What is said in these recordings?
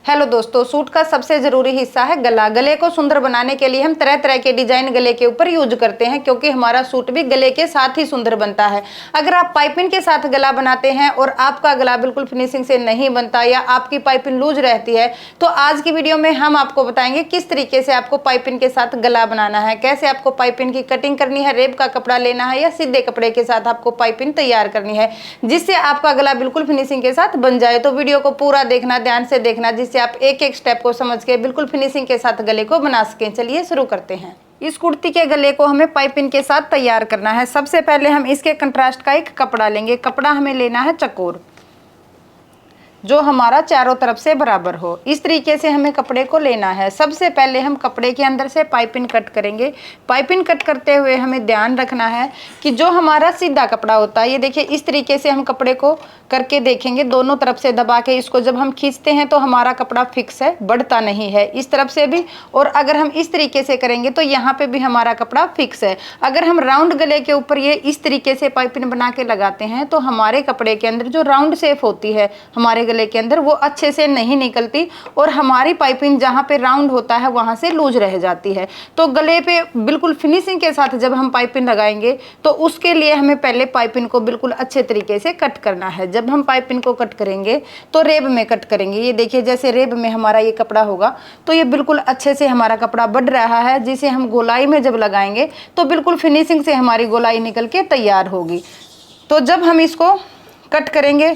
Hello दोस्तों, suit का सबसे जरूरी हिस्सा है गला। गले को सुंदर बनाने के लिए हम तरह तरह के डिजाइन गले के ऊपर यूज करते हैं, क्योंकि हमारा सूट भी गले के साथ ही सुंदर बनता है। अगर आप पाइपिंग के साथ गला बनाते हैं और आपका गला बिल्कुल फिनिशिंग से नहीं बनता या आपकी पाइपिंग लूज रहती है, तो आज की वीडियो में हम आपको बताएंगे किस तरीके से आपको पाइपिंग के साथ गला बनाना है, कैसे आपको पाइपिंग की कटिंग करनी है, रेब का कपड़ा लेना है या सीधे कपड़े के साथ आपको पाइपिंग तैयार करनी है, जिससे आपका गला बिल्कुल फिनिशिंग के साथ बन जाए। तो वीडियो को पूरा देखना, ध्यान से देखना, जिससे आप एक एक स्टेप को समझ के बिल्कुल फिनिशिंग के साथ गले को बना सकें। चलिए शुरू करते हैं। इस कुर्ती के गले को हमें पाइपिंग के साथ तैयार करना है। सबसे पहले हम इसके कंट्रास्ट का एक कपड़ा लेंगे। कपड़ा हमें लेना है चकोर, जो हमारा चारों तरफ से बराबर हो। इस तरीके से हमें कपड़े को लेना है। सबसे पहले हम कपड़े के अंदर से पाइपिंग कट करेंगे। पाइपिंग कट करते हुए हमें ध्यान रखना है कि जो हमारा सीधा कपड़ा होता है, ये देखिए इस तरीके से हम कपड़े को करके देखेंगे, दोनों तरफ से दबा के इसको जब हम खींचते हैं तो हमारा कपड़ा फिक्स है, बढ़ता नहीं है इस तरफ से भी। और अगर हम इस तरीके से करेंगे तो यहाँ पे भी हमारा कपड़ा फिक्स है। अगर हम राउंड गले के ऊपर ये इस तरीके से पाइपिंग बना के लगाते हैं तो हमारे कपड़े के अंदर जो राउंड शेप होती है हमारे गले के अंदर, वो अच्छे से नहीं निकलती और हमारी पाइपिंग जहां पे राउंड होता है वहां से लूज रह जाती है। तो गले पे बिल्कुल फिनिशिंग के साथ जब हम पाइपिंग लगाएंगे तो उसके लिए हमें पहले पाइपिंग को बिल्कुल अच्छे तरीके से कट करना है। जब हम पाइपिंग को कट करेंगे तो रेब में कट करेंगे। ये देखिए जैसे रेब में हमारा ये कपड़ा होगा तो ये बिल्कुल अच्छे से हमारा कपड़ा बढ़ रहा है, जिसे हम गोलाई में जब लगाएंगे तो बिल्कुल फिनिशिंग से हमारी गोलाई निकल के तैयार होगी। तो जब हम इसको कट करेंगे,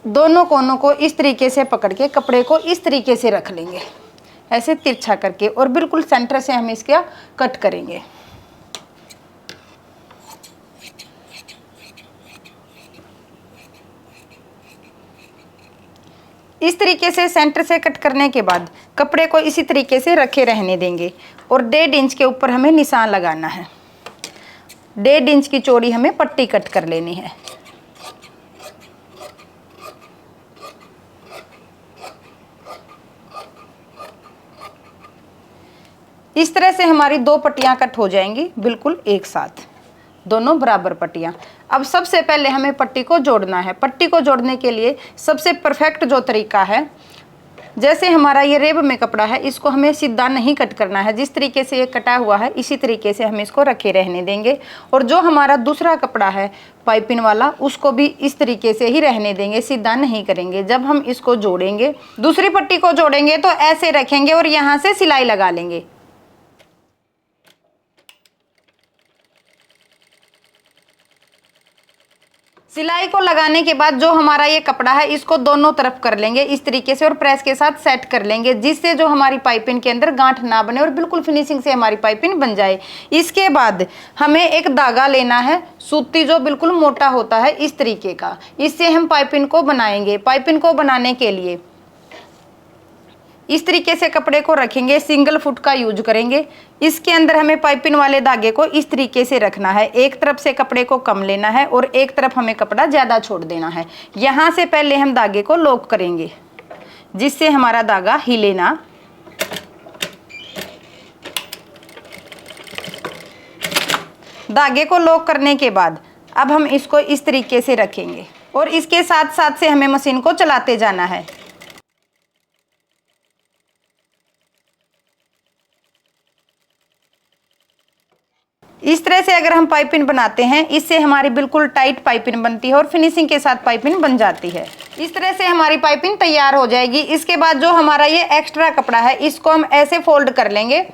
दोनों कोनों को इस तरीके से पकड़ के कपड़े को इस तरीके से रख लेंगे, ऐसे तिरछा करके, और बिल्कुल सेंटर से हम इसका कट करेंगे। इस तरीके से सेंटर से कट करने के बाद कपड़े को इसी तरीके से रखे रहने देंगे और 1.5 इंच के ऊपर हमें निशान लगाना है। 1.5 इंच की चौड़ी हमें पट्टी कट कर लेनी है। इस तरह से हमारी 2 पट्टियां कट हो जाएंगी बिल्कुल एक साथ, दोनों बराबर पट्टियां। अब सबसे पहले हमें पट्टी को जोड़ना है। पट्टी को जोड़ने के लिए सबसे परफेक्ट जो तरीका है, जैसे हमारा ये रेब में कपड़ा है, इसको हमें सीधा नहीं कट करना है। जिस तरीके से ये कटा हुआ है इसी तरीके से हम इसको रखे रहने देंगे। और जो हमारा दूसरा कपड़ा है पाइपिंग वाला, उसको भी इस तरीके से ही रहने देंगे, सीधा नहीं करेंगे। जब हम इसको जोड़ेंगे, दूसरी पट्टी को जोड़ेंगे तो ऐसे रखेंगे और यहाँ से सिलाई लगा लेंगे। सिलाई को लगाने के बाद जो हमारा ये कपड़ा है इसको दोनों तरफ कर लेंगे इस तरीके से और प्रेस के साथ सेट कर लेंगे, जिससे जो हमारी पाइपिंग के अंदर गांठ ना बने और बिल्कुल फिनिशिंग से हमारी पाइपिंग बन जाए। इसके बाद हमें एक धागा लेना है, सूती, जो बिल्कुल मोटा होता है इस तरीके का। इससे हम पाइपिंग को बनाएंगे। पाइपिंग को बनाने के लिए इस तरीके से कपड़े को रखेंगे, सिंगल फुट का यूज करेंगे। इसके अंदर हमें पाइपिंग वाले धागे को इस तरीके से रखना है। एक तरफ से कपड़े को कम लेना है और एक तरफ हमें कपड़ा ज्यादा छोड़ देना है। यहाँ से पहले हम धागे को लॉक करेंगे, जिससे हमारा धागा हिले ना। धागे को लॉक करने के बाद अब हम इसको इस तरीके से रखेंगे और इसके साथ साथ से हमें मशीन को चलाते जाना है। इस तरह से अगर हम पाइपिंग बनाते हैं, इससे हमारी बिल्कुल टाइट पाइपिंग बनती है और फिनिशिंग के साथ पाइपिंग बन जाती है। इस तरह से हमारी पाइपिंग तैयार हो जाएगी। इसके बाद जो हमारा ये एक्स्ट्रा कपड़ा है इसको हम ऐसे फोल्ड कर लेंगे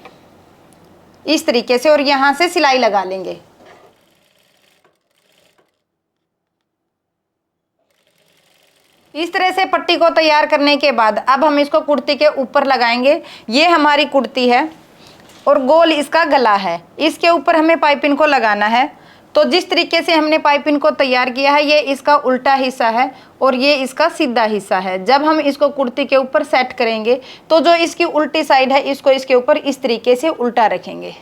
इस तरीके से और यहाँ से सिलाई लगा लेंगे। इस तरह से पट्टी को तैयार करने के बाद अब हम इसको कुर्ती के ऊपर लगाएंगे। ये हमारी कुर्ती है और गोल इसका गला है, इसके ऊपर हमें पाइपिंग को लगाना है। तो जिस तरीके से हमने पाइपिंग को तैयार किया है, ये इसका उल्टा हिस्सा है और ये इसका सीधा हिस्सा है। जब हम इसको कुर्ती के ऊपर सेट करेंगे तो जो इसकी उल्टी साइड है इसको इसके ऊपर इस तरीके से उल्टा रखेंगे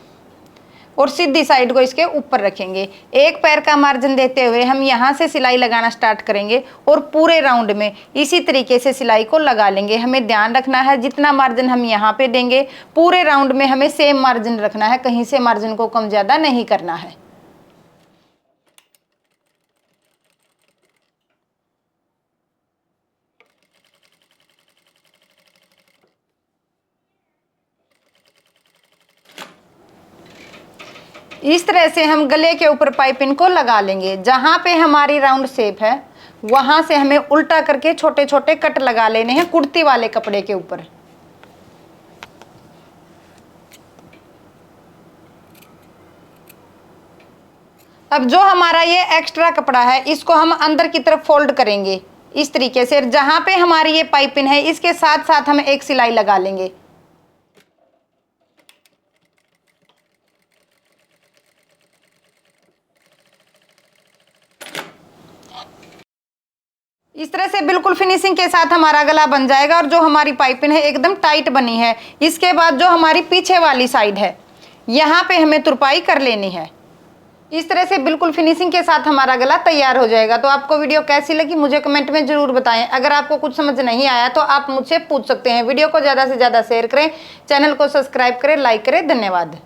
और सीधी साइड को इसके ऊपर रखेंगे। एक पैर का मार्जिन देते हुए हम यहाँ से सिलाई लगाना स्टार्ट करेंगे और पूरे राउंड में इसी तरीके से सिलाई को लगा लेंगे। हमें ध्यान रखना है जितना मार्जिन हम यहाँ पे देंगे पूरे राउंड में हमें सेम मार्जिन रखना है, कहीं से मार्जिन को कम ज्यादा नहीं करना है। इस तरह से हम गले के ऊपर पाइपिंग को लगा लेंगे। जहां पे हमारी राउंड शेप है वहां से हमें उल्टा करके छोटे छोटे कट लगा लेने हैं कुर्ती वाले कपड़े के ऊपर। अब जो हमारा ये एक्स्ट्रा कपड़ा है इसको हम अंदर की तरफ फोल्ड करेंगे इस तरीके से। जहां पे हमारी ये पाइपिंग है इसके साथ साथ हम एक सिलाई लगा लेंगे। इस तरह से बिल्कुल फिनिशिंग के साथ हमारा गला बन जाएगा। और जो हमारी पाइपिंग है एकदम टाइट बनी है। इसके बाद जो हमारी पीछे वाली साइड है यहाँ पे हमें तुरपाई कर लेनी है। इस तरह से बिल्कुल फिनिशिंग के साथ हमारा गला तैयार हो जाएगा। तो आपको वीडियो कैसी लगी मुझे कमेंट में जरूर बताएं। अगर आपको कुछ समझ नहीं आया तो आप मुझसे पूछ सकते हैं। वीडियो को ज़्यादा से ज़्यादा शेयर करें, चैनल को सब्सक्राइब करें, लाइक करें। धन्यवाद।